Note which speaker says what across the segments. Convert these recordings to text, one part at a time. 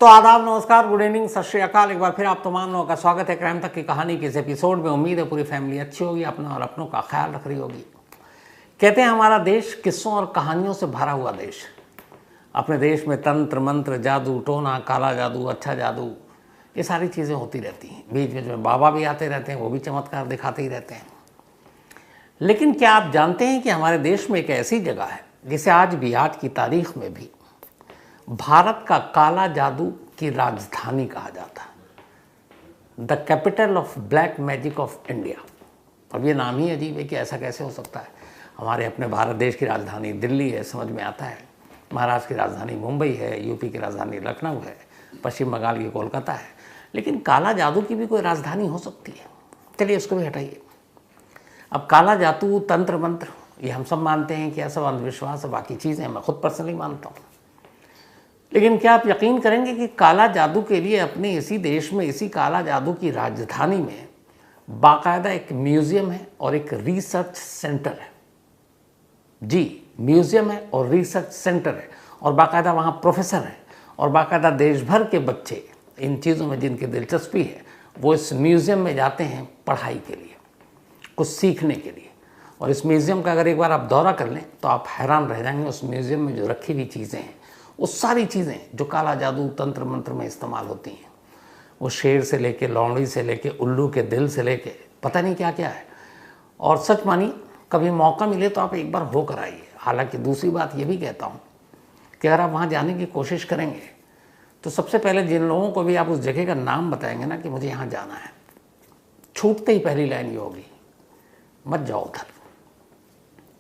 Speaker 1: तो आदाब, नमस्कार, गुड इवनिंग, सत श्री अकाल। एक बार फिर आप तमाम लोगों का स्वागत है क्राइम तक की कहानी के इस एपिसोड में। उम्मीद है पूरी फैमिली अच्छी होगी, अपना और अपनों का ख्याल रख रही होगी। कहते हैं हमारा देश किस्सों और कहानियों से भरा हुआ देश। अपने देश में तंत्र मंत्र, जादू टोना, काला जादू, अच्छा जादू, ये सारी चीज़ें होती रहती हैं। बीच बीच में बाबा भी आते रहते हैं, वो भी चमत्कार दिखाते ही रहते हैं। लेकिन क्या आप जानते हैं कि हमारे देश में एक ऐसी जगह है जिसे आज भी, आज की तारीख में भी भारत का काला जादू की राजधानी कहा जाता है, the capital of black magic of India. अब ये नाम ही अजीब है कि ऐसा कैसे हो सकता है। हमारे अपने भारत देश की राजधानी दिल्ली है, समझ में आता है। महाराष्ट्र की राजधानी मुंबई है, यूपी की राजधानी लखनऊ है, पश्चिम बंगाल की कोलकाता है। लेकिन काला जादू की भी कोई राजधानी हो सकती है। चलिए उसको भी हटाइए। अब काला जादू, तंत्र मंत्र, ये हम सब मानते हैं कि यह सब अंधविश्वास है, बाकी चीज़ें मैं खुद पर्सनली मानता हूँ। लेकिन क्या आप यकीन करेंगे कि काला जादू के लिए अपने इसी देश में, इसी काला जादू की राजधानी में बाकायदा एक म्यूज़ियम है और एक रिसर्च सेंटर है। जी, म्यूज़ियम है और रिसर्च सेंटर है, और बाकायदा वहाँ प्रोफेसर है, और बाकायदा देश भर के बच्चे इन चीज़ों में जिनकी दिलचस्पी है वो इस म्यूज़ियम में जाते हैं पढ़ाई के लिए, कुछ सीखने के लिए। और इस म्यूज़ियम का अगर एक बार आप दौरा कर लें तो आप हैरान रह जाएंगे। उस म्यूज़ियम में जो रखी हुई चीज़ें हैं, वो सारी चीज़ें जो काला जादू तंत्र मंत्र में इस्तेमाल होती हैं, वो शेर से लेके, लौंडी से लेके, उल्लू के दिल से लेके पता नहीं क्या क्या है। और सच मानिए, कभी मौका मिले तो आप एक बार होकर आइए। हालांकि दूसरी बात ये भी कहता हूँ कि अगर आप वहाँ जाने की कोशिश करेंगे तो सबसे पहले जिन लोगों को भी आप उस जगह का नाम बताएंगे ना कि मुझे यहाँ जाना है, छूटते ही पहली लाइन ये होगी, मत जाओ उधर।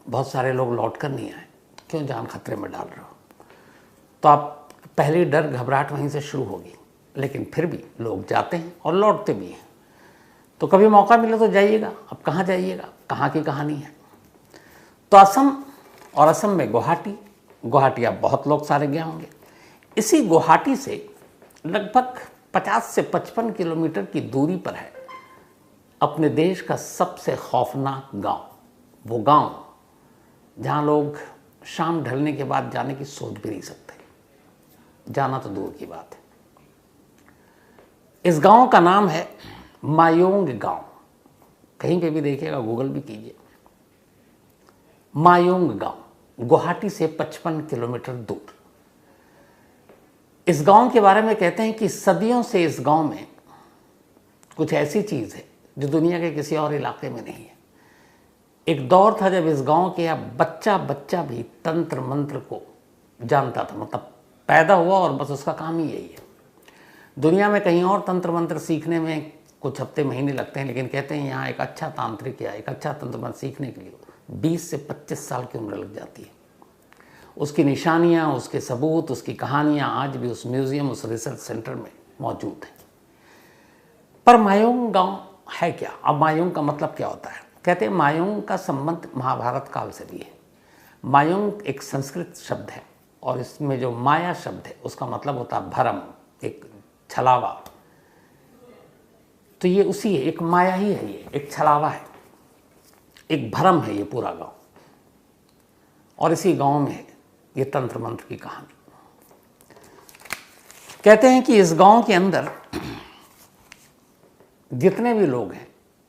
Speaker 1: बहुत सारे लोग लौट कर नहीं आए, क्यों जान खतरे में डाल रहे हो। तो आप पहली डर घबराहट वहीं से शुरू होगी। लेकिन फिर भी लोग जाते हैं और लौटते भी हैं। तो कभी मौका मिले तो जाइएगा। अब कहाँ जाइएगा, कहाँ की कहानी है। तो असम, और असम में गुवाहाटी आप बहुत लोग सारे गए होंगे। इसी गुवाहाटी से लगभग 50 से 55 किलोमीटर की दूरी पर है अपने देश का सबसे खौफनाक गांव। वो गांव जहाँ लोग शाम ढलने के बाद जाने की सोच भी नहीं सकते, जाना तो दूर की बात है। इस गांव का नाम है मायोंग गांव। कहीं पे भी देखिएगा, गूगल भी कीजिए। मायोंग गांव गुवाहाटी से 55 किलोमीटर दूर। इस गांव के बारे में कहते हैं कि सदियों से इस गांव में कुछ ऐसी चीज है जो दुनिया के किसी और इलाके में नहीं है। एक दौर था जब इस गांव के बच्चा भी तंत्र मंत्र को जानता था। मतलब पैदा हुआ और बस उसका काम ही यही है। दुनिया में कहीं और तंत्र मंत्र सीखने में कुछ हफ्ते महीने लगते हैं, लेकिन कहते हैं यहाँ एक अच्छा तांत्रिक या एक अच्छा तंत्र मंत्र सीखने के लिए 20 से 25 साल की उम्र लग जाती है। उसकी निशानियाँ, उसके सबूत, उसकी कहानियाँ आज भी उस म्यूज़ियम, उस रिसर्च सेंटर में मौजूद हैं। पर मायोंग गांव है क्या? अब मायोंग का मतलब क्या होता है? कहते हैं मायोंग का संबंध महाभारत काल से भी है। मायोंग एक संस्कृत शब्द है, और इसमें जो माया शब्द है उसका मतलब होता है भरम, एक छलावा। तो ये उसी है, एक माया ही है, ये एक छलावा है, एक भरम है ये पूरा गांव। और इसी गांव में है ये तंत्र मंत्र की कहानी। कहते हैं कि इस गांव के अंदर जितने भी लोग हैं,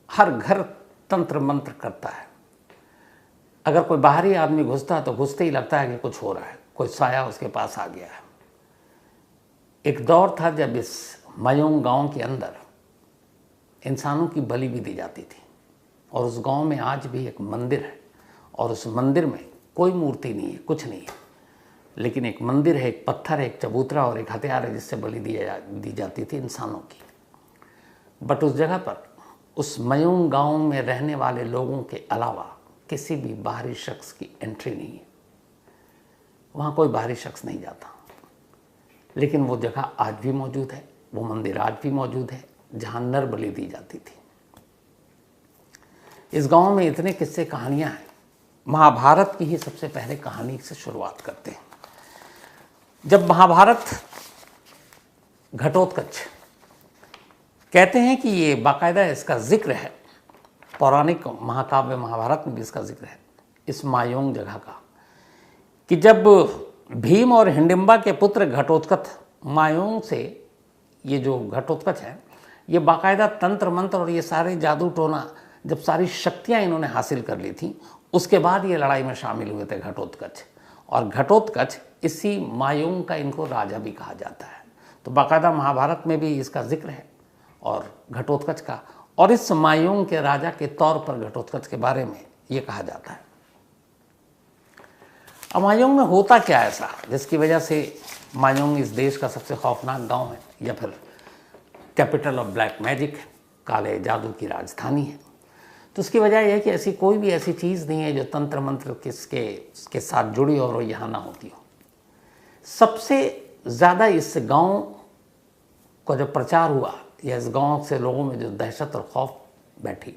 Speaker 1: हर घर तंत्र मंत्र करता है। अगर कोई बाहरी आदमी घुसता है तो घुसते ही लगता है कि कुछ हो रहा है, कोई साया उसके पास आ गया है। एक दौर था जब इस मायोंग गांव के अंदर इंसानों की बलि भी दी जाती थी। और उस गांव में आज भी एक मंदिर है, और उस मंदिर में कोई मूर्ति नहीं है, कुछ नहीं है, लेकिन एक मंदिर है, एक पत्थर है, एक चबूतरा और एक हथियार है जिससे बलि दी जाती थी इंसानों की। बट उस जगह पर, उस मायोंग गांव में रहने वाले लोगों के अलावा किसी भी बाहरी शख्स की एंट्री नहीं है। वहाँ कोई बाहरी शख्स नहीं जाता। लेकिन वो जगह आज भी मौजूद है, वो मंदिर आज भी मौजूद है जहाँ नर बलि दी जाती थी। इस गांव में इतने किस्से कहानियाँ हैं। महाभारत की ही सबसे पहले कहानी से शुरुआत करते हैं। जब महाभारत, घटोत्कच, कहते हैं कि ये बाकायदा इसका जिक्र है, पौराणिक महाकाव्य महाभारत में भी इसका जिक्र है इस मायोंग जगह का, कि जब भीम और हिडिंबा के पुत्र घटोत्कच मायोंग से ये जो घटोत्कच है, ये बाकायदा तंत्र मंत्र और ये सारे जादू टोना, जब सारी शक्तियाँ इन्होंने हासिल कर ली थी, उसके बाद ये लड़ाई में शामिल हुए थे घटोत्कच। और घटोत्कच इसी मायोंग का इनको राजा भी कहा जाता है। तो बाकायदा महाभारत में भी इसका जिक्र है और घटोत्कच का, और इस मायोंग के राजा के तौर पर घटोत्कच के बारे में ये कहा जाता है। अब मायोंग में होता क्या ऐसा जिसकी वजह से मायोंग इस देश का सबसे खौफनाक गांव है, या फिर कैपिटल ऑफ ब्लैक मैजिक, काले जादू की राजधानी है? तो उसकी वजह यह है कि ऐसी कोई भी ऐसी चीज़ नहीं है जो तंत्र मंत्र के साथ जुड़ी और वो यहाँ ना होती हो। सबसे ज़्यादा इस गांव का जो प्रचार हुआ, या इस गांव से लोगों में जो दहशत और खौफ बैठी,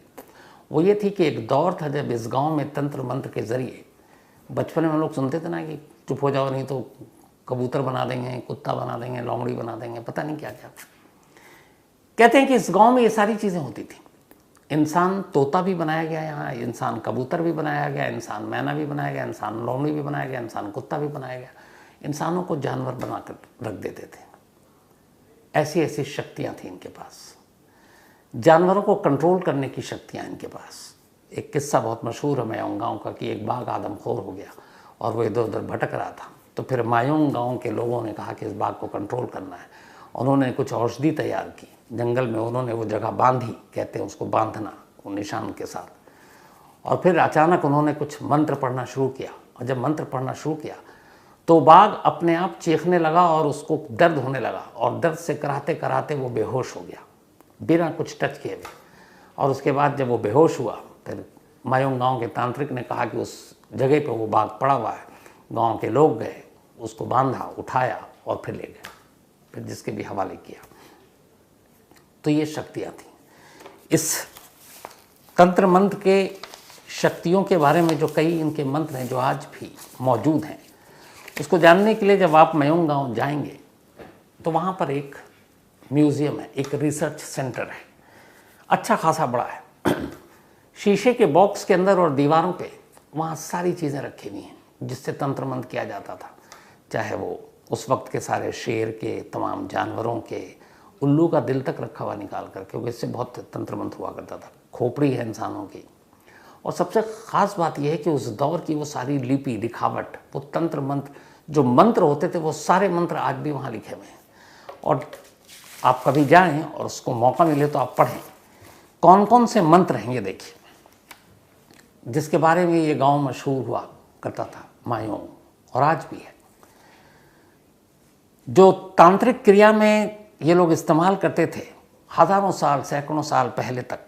Speaker 1: वो ये थी कि एक दौर था जब इस गांव में तंत्र मंत्र के ज़रिए, बचपन में हम लोग सुनते थे ना कि चुप हो जाओ नहीं तो कबूतर बना देंगे, कुत्ता बना देंगे, लोमड़ी बना देंगे, पता नहीं क्या क्या। कहते हैं कि इस गांव में ये सारी चीज़ें होती थी। इंसान तोता भी बनाया गया यहाँ, इंसान कबूतर भी बनाया गया, इंसान मैना भी बनाया गया, इंसान लोमड़ी भी बनाया गया, इंसान कुत्ता भी बनाया गया। इंसानों को जानवर बनाकर रख देते थे। ऐसी ऐसी शक्तियाँ थी इनके पास, जानवरों को कंट्रोल करने की शक्तियाँ इनके पास। एक किस्सा बहुत मशहूर है मायोंग गाँव का कि एक बाघ आदमखोर हो गया और वो इधर उधर भटक रहा था। तो फिर मायोंग गाँव के लोगों ने कहा कि इस बाघ को कंट्रोल करना है। उन्होंने कुछ औषधि तैयार की, जंगल में उन्होंने वो जगह बांधी, कहते हैं उसको बांधना, वो निशान के साथ। और फिर अचानक उन्होंने कुछ मंत्र पढ़ना शुरू किया, और जब मंत्र पढ़ना शुरू किया तो बाघ अपने आप चीखने लगा और उसको दर्द होने लगा, और दर्द से कराते कराते वो बेहोश हो गया बिना कुछ टच किए हुए। और उसके बाद जब वो बेहोश हुआ, फिर मायोंग गाँव के तांत्रिक ने कहा कि उस जगह पर वो बाघ पड़ा हुआ है। गाँव के लोग गए, उसको बांधा, उठाया और फिर ले गए, फिर जिसके भी हवाले किया। तो ये शक्तियाँ थी। इस तंत्र मंत्र के शक्तियों के बारे में जो कई इनके मंत्र हैं जो आज भी मौजूद हैं, उसको जानने के लिए जब आप मायोंग गाँव जाएंगे तो वहाँ पर एक म्यूज़ियम है, एक रिसर्च सेंटर है, अच्छा खासा बड़ा है। शीशे के बॉक्स के अंदर और दीवारों पे वहाँ सारी चीज़ें रखी हुई हैं जिससे तंत्र मंत्र किया जाता था। चाहे वो उस वक्त के सारे शेर के, तमाम जानवरों के, उल्लू का दिल तक रखा हुआ निकाल कर, क्योंकि इससे बहुत तंत्र मंत्र हुआ करता था। खोपड़ी है इंसानों की। और सबसे ख़ास बात यह है कि उस दौर की वो सारी लिपि, लिखावट, वो तंत्र मंत्र, जो मंत्र होते थे, वो सारे मंत्र आज भी वहाँ लिखे हुए हैं। और आप कभी जाएं और उसको मौका मिले तो आप पढ़ें कौन कौन से मंत्र हैं। ये देखिए, जिसके बारे में ये गांव मशहूर हुआ करता था मायोंग, और आज भी है। जो तांत्रिक क्रिया में ये लोग इस्तेमाल करते थे हज़ारों साल, सैकड़ों साल पहले तक,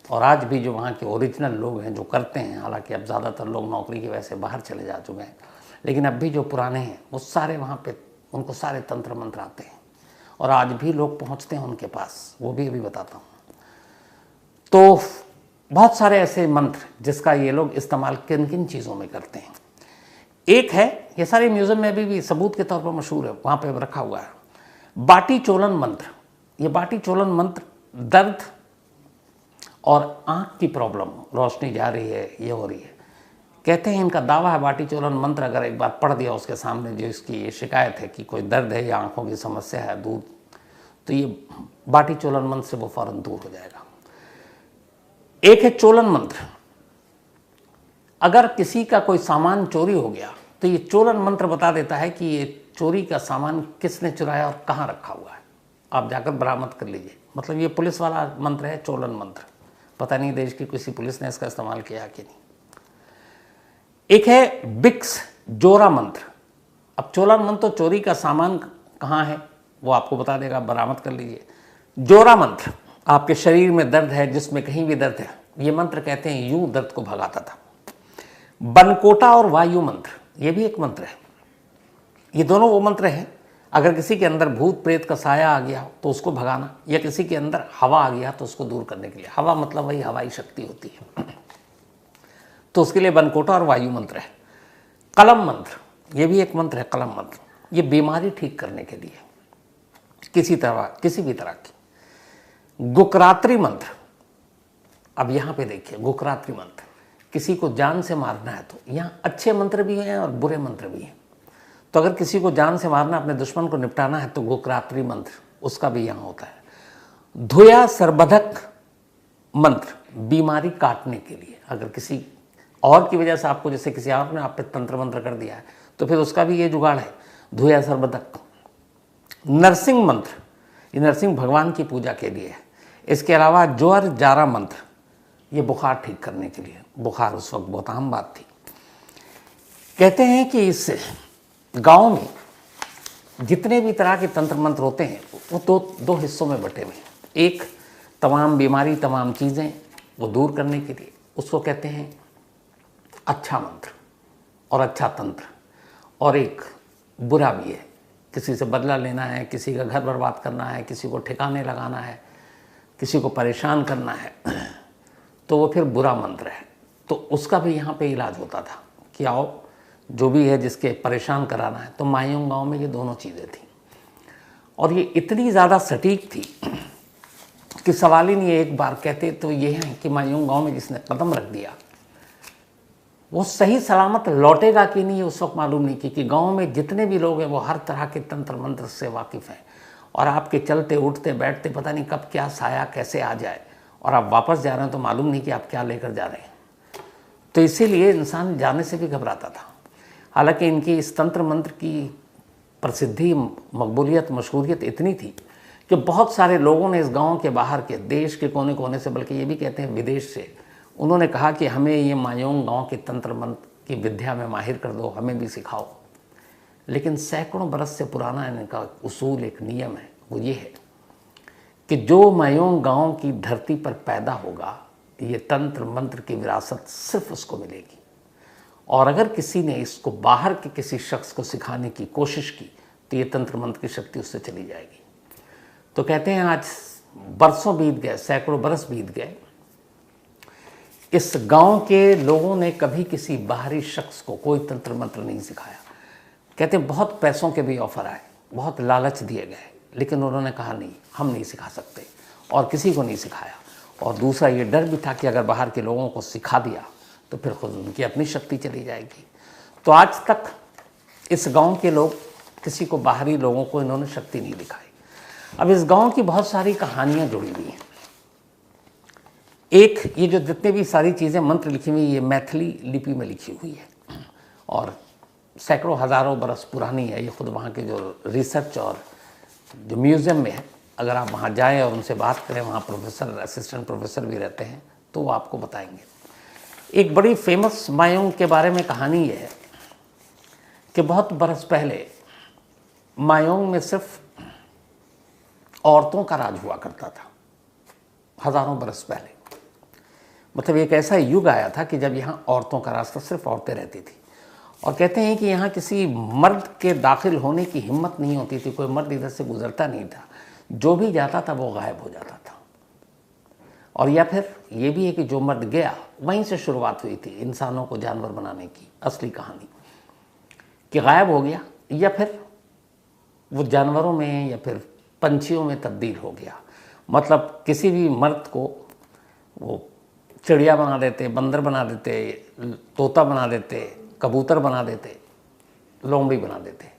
Speaker 1: और आज भी जो वहाँ के ओरिजिनल लोग हैं जो करते हैं, हालांकि अब ज़्यादातर लोग नौकरी की वजह से बाहर चले जा चुके हैं, लेकिन अब भी जो पुराने हैं वो सारे वहाँ पे, उनको सारे तंत्र मंत्र आते हैं और आज भी लोग पहुँचते हैं उनके पास। वो भी अभी बताता हूँ। तो बहुत सारे ऐसे मंत्र जिसका ये लोग इस्तेमाल किन किन चीज़ों में करते हैं। एक है, ये सारे म्यूज़ियम में भी सबूत के तौर पर मशहूर है, वहाँ पे रखा हुआ है, बाटी चोलन मंत्र। ये बाटी चोलन मंत्र दर्द और आँख की प्रॉब्लम, रोशनी जा रही है, ये हो रही है, कहते हैं इनका दावा है बाटी चोलन मंत्र अगर एक बार पढ़ दिया उसके सामने, जो इसकी ये शिकायत है कि कोई दर्द है या आँखों की समस्या है दूर, तो ये बाटी चोलन मंत्र से वो फ़ौरन दूर हो जाएगा। एक है चोलन मंत्र। अगर किसी का कोई सामान चोरी हो गया तो ये चोलन मंत्र बता देता है कि ये चोरी का सामान किसने चुराया और कहाँ रखा हुआ है, आप जाकर बरामद कर लीजिए। मतलब ये पुलिस वाला मंत्र है, चोलन मंत्र। पता नहीं देश की किसी पुलिस ने इसका इस्तेमाल किया कि नहीं। एक है बिक्स जोरा मंत्र। अब चोलन मंत्र तो चोरी का सामान कहाँ है वो आपको बता देगा, बरामद कर लीजिए। जोरा मंत्र, आपके शरीर में दर्द है, जिसमें कहीं भी दर्द है, ये मंत्र कहते हैं यूं दर्द को भगाता था। बनकोटा और वायु मंत्र, ये भी एक मंत्र है। ये दोनों वो मंत्र हैं, अगर किसी के अंदर भूत प्रेत का साया आ गया तो उसको भगाना, या किसी के अंदर हवा आ गया तो उसको दूर करने के लिए। हवा मतलब वही हवाई शक्ति होती है, तो उसके लिए बनकोटा और वायु मंत्र है। कलम मंत्र, ये भी एक मंत्र है, कलम मंत्र। ये बीमारी ठीक करने के लिए, किसी भी तरह की। गुकरात्री मंत्र, अब यहाँ पे देखिए, गुकरात्री मंत्र, किसी को जान से मारना है तो यहाँ अच्छे मंत्र भी हैं और बुरे मंत्र भी हैं। तो अगर किसी को जान से मारना, अपने दुश्मन को निपटाना है तो गोकरात्रि मंत्र, उसका भी यहाँ होता है। धुया सर्वधक मंत्र, बीमारी काटने के लिए। अगर किसी और की वजह से आपको, जैसे किसी और ने आप पे तंत्र मंत्र कर दिया है, तो फिर उसका भी ये जुगाड़ है, धुया सर्वधक। नरसिंह मंत्र, ये नरसिंह भगवान की पूजा के लिए है। इसके अलावा ज्वर जारा मंत्र, ये बुखार ठीक करने के लिए। बुखार उस वक्त बहुत आम बात थी। कहते हैं कि इस गांव में जितने भी तरह के तंत्र मंत्र होते हैं वो दो हिस्सों में बटे हुए हैं। एक तमाम बीमारी, तमाम चीज़ें वो दूर करने के लिए, उसको कहते हैं अच्छा मंत्र और अच्छा तंत्र। और एक बुरा भी है, किसी से बदला लेना है, किसी का घर बर्बाद करना है, किसी को ठिकाने लगाना है, किसी को परेशान करना है, तो वो फिर बुरा मंत्र है। तो उसका भी यहाँ पे इलाज होता था कि आओ, जो भी है जिसके परेशान कराना है। तो मायूंग गांव में ये दोनों चीज़ें थी और ये इतनी ज़्यादा सटीक थी कि सवाल ही नहीं है। एक बार कहते तो ये है कि मायूंग गांव में जिसने कदम रख दिया वो सही सलामत लौटेगा कि नहीं, उस वक्त मालूम नहीं। क्योंकि गांव में जितने भी लोग हैं वो हर तरह के तंत्र मंत्र से वाकिफ़ हैं और आपके चलते उठते बैठते पता नहीं कब क्या साया कैसे आ जाए और आप वापस जा रहे हैं तो मालूम नहीं कि आप क्या लेकर जा रहे हैं। तो इसीलिए इंसान जाने से भी घबराता था। हालांकि इनकी इस तंत्र मंत्र की प्रसिद्धि, मकबूलियत, मशहूरियत इतनी थी कि बहुत सारे लोगों ने इस गांव के बाहर के, देश के कोने कोने से, बल्कि ये भी कहते हैं विदेश से, उन्होंने कहा कि हमें ये मायूंग गांव के तंत्र मंत्र की विद्या में माहिर कर दो, हमें भी सिखाओ। लेकिन सैकड़ों बरस से पुराना इनका उसूल, एक नियम है, वो ये है कि जो मायूंग गांव की धरती पर पैदा होगा ये तंत्र मंत्र की विरासत सिर्फ उसको मिलेगी। और अगर किसी ने इसको बाहर के किसी शख्स को सिखाने की कोशिश की तो ये तंत्र मंत्र की शक्ति उससे चली जाएगी। तो कहते हैं आज बरसों बीत गए, सैकड़ों बरस बीत गए, इस गांव के लोगों ने कभी किसी बाहरी शख्स को कोई तंत्र मंत्र नहीं सिखाया। कहते हैं बहुत पैसों के भी ऑफर आए, बहुत लालच दिए गए, लेकिन उन्होंने कहा नहीं, हम नहीं सिखा सकते और किसी को नहीं सिखाया। और दूसरा ये डर भी था कि अगर बाहर के लोगों को सिखा दिया तो फिर खुद उनकी अपनी शक्ति चली जाएगी। तो आज तक इस गांव के लोग, किसी को बाहरी लोगों को इन्होंने शक्ति नहीं दिखाई। अब इस गांव की बहुत सारी कहानियां जुड़ी हुई हैं। एक ये जो जितने भी सारी चीज़ें मंत्र लिखी हुई, ये मैथिली लिपि में लिखी हुई है और सैकड़ों हज़ारों बरस पुरानी है। ये खुद वहाँ के जो रिसर्च और जो म्यूज़ियम में है, अगर आप वहाँ जाएं और उनसे बात करें, वहाँ प्रोफेसर, असिस्टेंट प्रोफेसर भी रहते हैं, तो वो आपको बताएंगे। एक बड़ी फेमस मायूंग के बारे में कहानी ये है कि बहुत बरस पहले मायूंग में सिर्फ औरतों का राज हुआ करता था। हज़ारों बरस पहले, मतलब एक ऐसा युग आया था कि जब यहाँ औरतों का राज था, सिर्फ औरतें रहती थी। और कहते हैं कि यहाँ किसी मर्द के दाखिल होने की हिम्मत नहीं होती थी, कोई मर्द इधर से गुजरता नहीं था, जो भी जाता था वो गायब हो जाता था। और या फिर ये भी है कि जो मर्द गया, वहीं से शुरुआत हुई थी इंसानों को जानवर बनाने की असली कहानी, कि गायब हो गया या फिर वो जानवरों में या फिर पंछियों में तब्दील हो गया। मतलब किसी भी मर्द को वो चिड़िया बना देते, बंदर बना देते, तोता बना देते, कबूतर बना देते, लोमड़ी बना देते।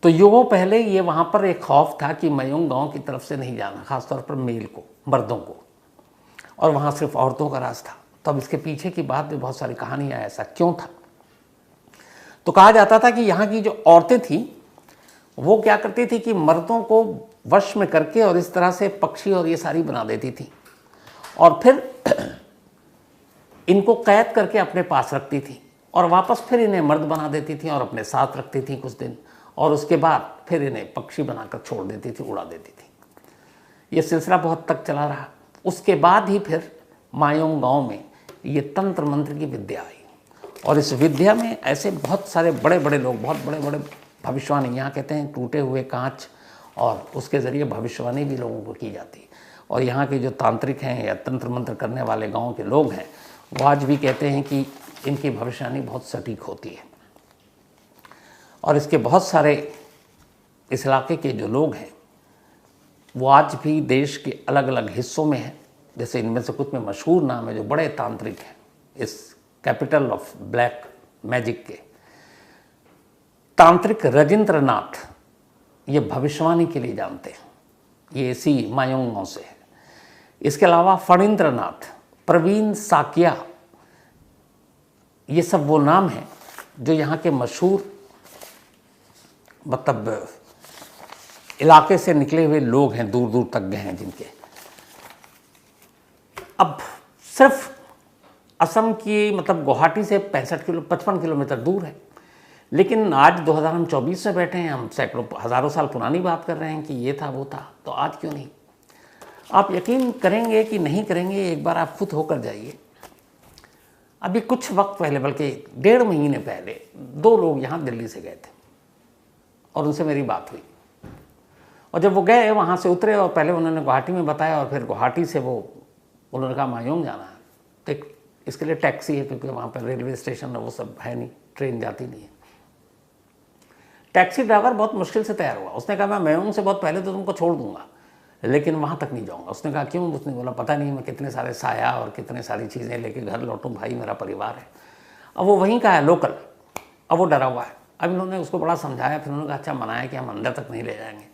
Speaker 1: तो युगों पहले ये वहाँ पर एक खौफ था कि मायूंग गांव की तरफ से नहीं जाना, खासतौर पर मेल को, मर्दों को, और वहाँ सिर्फ औरतों का राज था। तो अब इसके पीछे की बात भी बहुत सारी कहानियाँ, ऐसा क्यों था। तो कहा जाता था कि यहाँ की जो औरतें थीं वो क्या करती थी कि मर्दों को वश में करके और इस तरह से पक्षी और ये सारी बना देती थी और फिर इनको कैद करके अपने पास रखती थी और वापस फिर इन्हें मर्द बना देती थी और अपने साथ रखती थी कुछ दिन, और उसके बाद फिर इन्हें पक्षी बनाकर छोड़ देती थी, उड़ा देती थी। ये सिलसिला बहुत तक चला रहा। उसके बाद ही फिर मायूंग गांव में ये तंत्र मंत्र की विद्या आई और इस विद्या में ऐसे बहुत सारे बड़े बड़े लोग, बहुत बड़े बड़े भविष्यवाणी, यहाँ कहते हैं टूटे हुए कांच, और उसके ज़रिए भविष्यवाणी भी लोगों को की जाती है। और यहाँ के जो तांत्रिक हैं या तंत्र मंत्र करने वाले गाँव के लोग हैं, वो आज भी कहते हैं कि इनकी भविष्यवाणी बहुत सटीक होती है। और इसके बहुत सारे इस इलाके के जो लोग हैं वो आज भी देश के अलग अलग हिस्सों में हैं। जैसे इनमें से कुछ में मशहूर नाम है जो बड़े तांत्रिक हैं इस कैपिटल ऑफ ब्लैक मैजिक के, तांत्रिक राजेंद्र नाथ ये भविष्यवाणी के लिए जानते हैं, ये इसी मायोंग गांव से है। इसके अलावा फणींद्र नाथ, प्रवीण साकिया, ये सब वो नाम हैं जो यहाँ के मशहूर मतलब इलाके से निकले हुए लोग हैं, दूर दूर तक गए हैं जिनके। अब सिर्फ असम की मतलब गुवाहाटी से 55 किलोमीटर दूर है, लेकिन आज 2024 में बैठे हैं हम, सैकड़ों हज़ारों साल पुरानी बात कर रहे हैं कि ये था वो था, तो आज क्यों नहीं। आप यकीन करेंगे कि नहीं करेंगे, एक बार आप खुद होकर जाइए। अभी कुछ वक्त पहले, बल्कि 1.5 महीने पहले, 2 लोग यहाँ दिल्ली से गए थे और उनसे मेरी बात हुई। और जब वो गए वहाँ से उतरे और पहले उन्होंने गुवाहाटी में बताया और फिर गुवाहाटी से वो उन्होंने कहा मायोंग जाना है, तो इसके लिए टैक्सी है क्योंकि वहाँ पर रेलवे स्टेशन वो सब है नहीं, ट्रेन जाती नहीं है। टैक्सी ड्राइवर बहुत मुश्किल से तैयार हुआ, उसने कहा मैं मायोंग से बहुत पहले तो तुमको छोड़ दूंगा लेकिन वहाँ तक नहीं जाऊँगा। उसने कहा क्यों? उसने बोला पता नहीं, मैं कितने सारे साया और कितने सारी चीज़ें लेके घर लौटूँ, भाई मेरा परिवार है। अब वो वहीं का है, लोकल। अब वो डरा हुआ है। अब इन्होंने उसको बड़ा समझाया, फिर उन्होंने कहा अच्छा मनाया कि हम अंदर तक नहीं ले जाएंगे।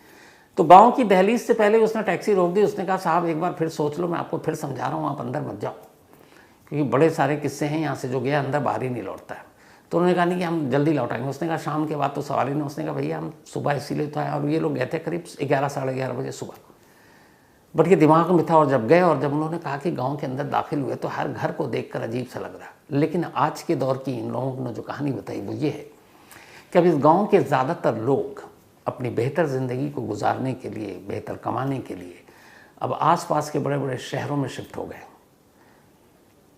Speaker 1: तो गांव की दहलीज से पहले उसने टैक्सी रोक दी। उसने कहा साहब एक बार फिर सोच लो, मैं आपको फिर समझा रहा हूँ, आप अंदर मत जाओ, क्योंकि बड़े सारे किस्से हैं यहाँ से, जो गया अंदर बाहर ही नहीं लौटता है। तो उन्होंने कहा नहीं कि हम जल्दी लौटाएंगे। उसने कहा शाम के बाद तो सवाल ही नहीं। उसने कहा भैया हम सुबह इसीलिए तो आए, और ये लोग गए थे करीब 11 साढ़े 11 बजे सुबह, बट ये दिमाग में था। और जब गए और जब उन्होंने कहा कि गांव के अंदर दाखिल हुए तो हर घर को देखकर अजीब सा लग रहा है। लेकिन आज के दौर की इन लोगों ने जो कहानी बताई वो ये है कि अब इस गांव के ज़्यादातर लोग अपनी बेहतर ज़िंदगी को गुजारने के लिए, बेहतर कमाने के लिए अब आसपास के बड़े बड़े शहरों में शिफ्ट हो गए।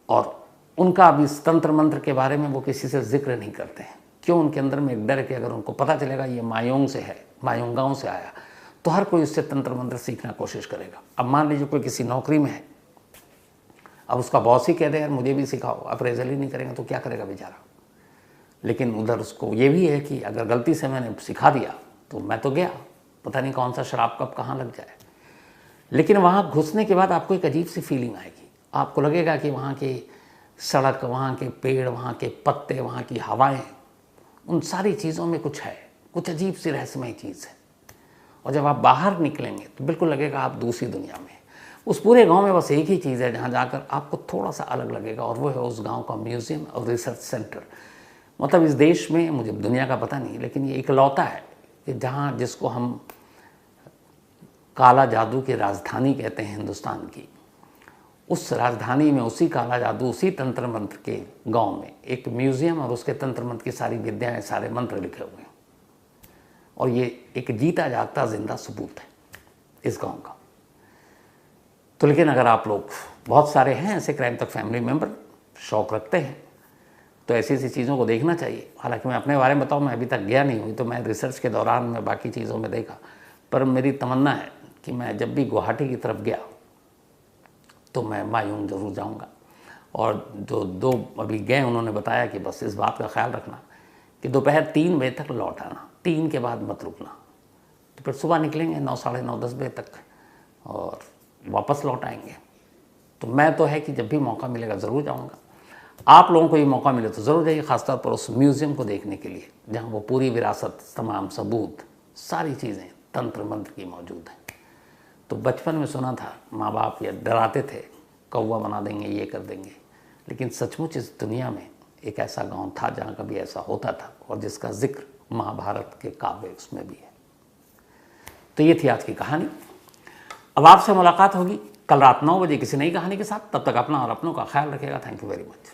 Speaker 1: और उनका अब इस तंत्र मंत्र के बारे में वो किसी से जिक्र नहीं करते हैं। क्यों? उनके अंदर में एक डर है कि अगर उनको पता चलेगा ये मायोंग से है, मायोंग गाँव से आया, तो हर कोई उससे तंत्र मंत्र सीखना कोशिश करेगा। अब मान लीजिए कोई किसी नौकरी में है, अब उसका बॉस ही कह दे यार मुझे भी सिखाओ, अप्रेजल ही नहीं करेंगे तो क्या करेगा बेचारा। लेकिन उधर उसको ये भी है कि अगर गलती से मैंने सिखा दिया तो मैं तो गया, पता नहीं कौन सा शराब कब कहाँ लग जाए। लेकिन वहाँ घुसने के बाद आपको एक अजीब सी फीलिंग आएगी। आपको लगेगा कि वहाँ की सड़क, वहाँ के पेड़, वहाँ के पत्ते, वहाँ की हवाएं, उन सारी चीज़ों में कुछ है, कुछ अजीब सी रहस्यमय चीज़ है। और जब आप बाहर निकलेंगे तो बिल्कुल लगेगा आप दूसरी दुनिया में। उस पूरे गांव में बस एक ही चीज़ है जहाँ जाकर आपको थोड़ा सा अलग लगेगा, और वो है उस गांव का म्यूज़ियम और रिसर्च सेंटर। मतलब इस देश में, मुझे दुनिया का पता नहीं, लेकिन ये इकलौता है कि जहाँ, जिसको हम काला जादू की राजधानी कहते हैं हिंदुस्तान की, उस राजधानी में उसी काला जादू, उसी तंत्र मंत्र के गाँव में एक म्यूज़ियम और उसके तंत्र मंत्र की सारी विद्याएँ, सारे मंत्र लिखे हुए हैं। और ये एक जीता जागता जिंदा सबूत है इस गांव का। तो लेकिन अगर आप लोग, बहुत सारे हैं ऐसे क्राइम तक फैमिली मेंबर, शौक़ रखते हैं, तो ऐसी ऐसी चीज़ों को देखना चाहिए। हालांकि मैं अपने बारे में बताऊँ, मैं अभी तक गया नहीं हुई, तो मैं रिसर्च के दौरान मैं बाकी चीज़ों में देखा। पर मेरी तमन्ना है कि मैं जब भी गुवाहाटी की तरफ गया तो मैं मायोंग ज़रूर जाऊँगा। और जो 2 अभी गए उन्होंने बताया कि बस इस बात का ख्याल रखना कि दोपहर 3 बजे तक लौट आना, 3 के बाद मत रुकना। तो फिर सुबह निकलेंगे 9, साढ़े 9, 10 बजे तक और वापस लौट आएंगे। तो मैं तो है कि जब भी मौका मिलेगा ज़रूर जाऊंगा। आप लोगों को ये मौका मिले तो ज़रूर जाइए, ख़ासतौर पर उस म्यूज़ियम को देखने के लिए जहाँ वो पूरी विरासत, तमाम सबूत, सारी चीज़ें तंत्र मंत्र की मौजूद हैं। तो बचपन में सुना था, माँ बाप ये डराते थे, कौवा बना देंगे, ये कर देंगे। लेकिन सचमुच इस दुनिया में एक ऐसा गाँव था जहाँ कभी ऐसा होता था, और जिसका जिक्र महाभारत के काव्य उसमें भी है। तो ये थी आज की कहानी। अब आपसे मुलाकात होगी कल रात 9 बजे किसी नई कहानी के साथ। तब तक अपना और अपनों का ख्याल रखिएगा। Thank you very much.